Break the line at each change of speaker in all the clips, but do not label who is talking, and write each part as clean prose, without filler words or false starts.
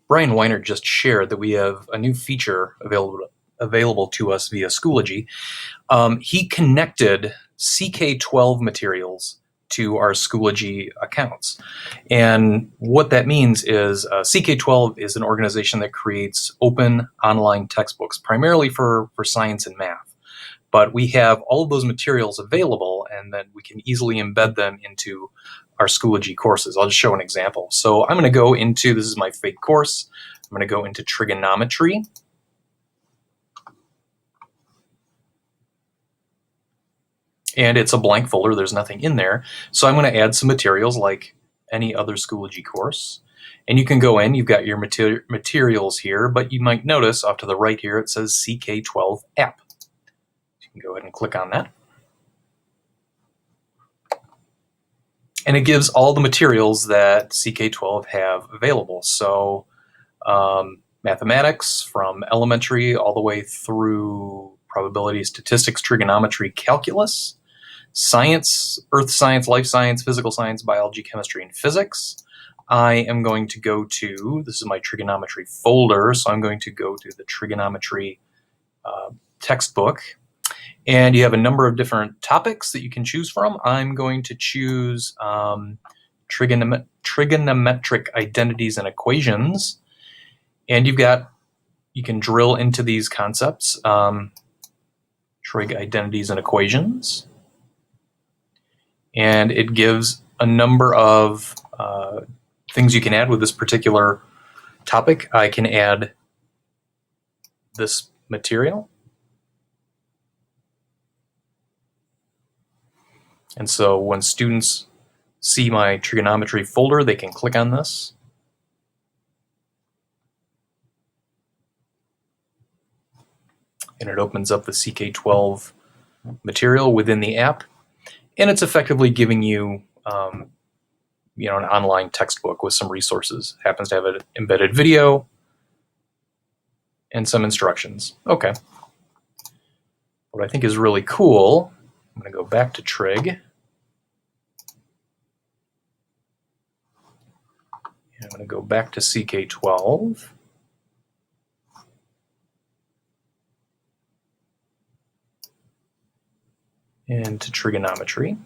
Brian Weinert just shared that we have a new feature available to us via Schoology. He connected CK12 materials to our Schoology accounts. And what that means is CK12 is an organization that creates open online textbooks, primarily for science and math. But we have all of those materials available, and then we can easily embed them into our Schoology courses. I'll just show an example. So I'm going to go into, this is my fake course, I'm going to go into trigonometry. And it's a blank folder, there's nothing in there. So I'm going to add some materials like any other Schoology course. And you can go in, you've got your materials here, but you might notice off to the right here, it says CK12 app. You can go ahead and click on that. And it gives all the materials that CK12 have available. So mathematics from elementary all the way through probability, statistics, trigonometry, calculus, science, earth science, life science, physical science, biology, chemistry, and physics. I am going to go to, this is my trigonometry folder, so I'm going to go to the trigonometry textbook. And you have a number of different topics that you can choose from. I'm going to choose trigonometric identities and equations. And you can drill into these concepts, trig identities and equations. And it gives a number of things you can add with this particular topic. I can add this material. And so when students see my trigonometry folder, they can click on this. And it opens up the CK12 material within the app. And it's effectively giving you, an online textbook with some resources. It happens to have an embedded video and some instructions. Okay. What I think is really cool, I'm going to go back to Trig. And I'm going to go back to CK12. And to trigonometry.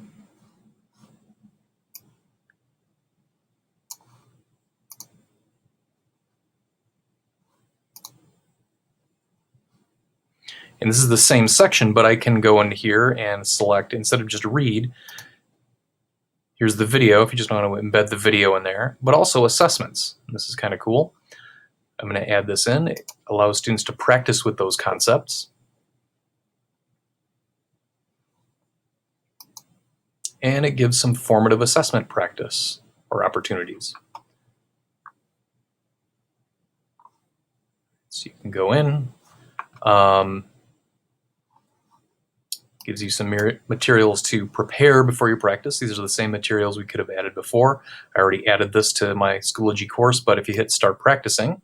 And this is the same section, but I can go into here and select, instead of just read, here's the video, if you just want to embed the video in there, but also assessments. And this is kind of cool. I'm going to add this in. It allows students to practice with those concepts. And it gives some formative assessment practice or opportunities. So you can go in. Gives you some materials to prepare before you practice. These are the same materials we could have added before. I already added this to my Schoology course, but if you hit start practicing,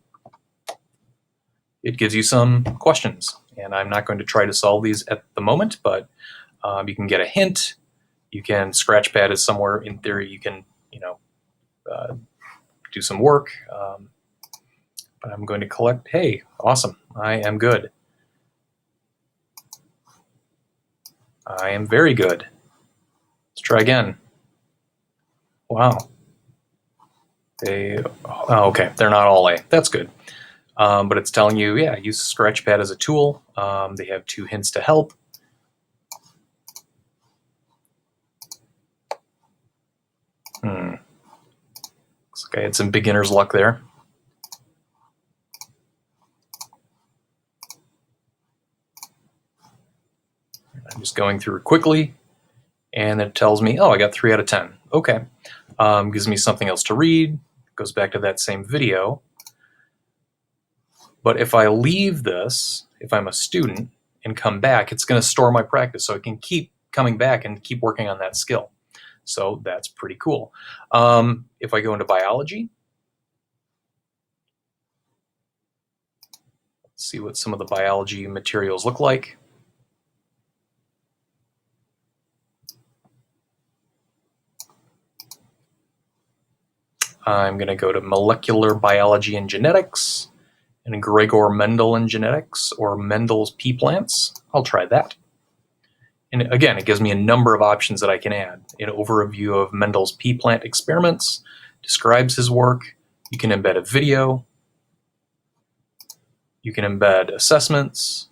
it gives you some questions. And I'm not going to try to solve these at the moment, but you can get a hint. You can, Scratchpad is somewhere in theory you can, do some work. But I'm going to collect, hey, awesome, I am good. I am very good. Let's try again. Wow. Okay, they're not all A. That's good. But it's telling you, yeah, use Scratchpad as a tool. They have 2 hints to help. Looks like I had some beginner's luck there. I'm just going through it quickly, and it tells me, oh, I got 3 out of 10. Okay. Gives me something else to read. Goes back to that same video. But if I leave this, if I'm a student, and come back, it's going to store my practice, so I can keep coming back and keep working on that skill. So that's pretty cool. If I go into biology, let's see what some of the biology materials look like. I'm going to go to molecular biology and genetics, and Gregor Mendel and genetics, or Mendel's pea plants. I'll try that. And again, it gives me a number of options that I can add. An overview of Mendel's pea plant experiments, describes his work. You can embed a video. You can embed assessments,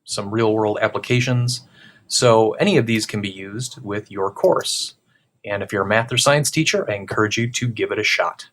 some real-world applications. So any of these can be used with your course. And if you're a math or science teacher, I encourage you to give it a shot.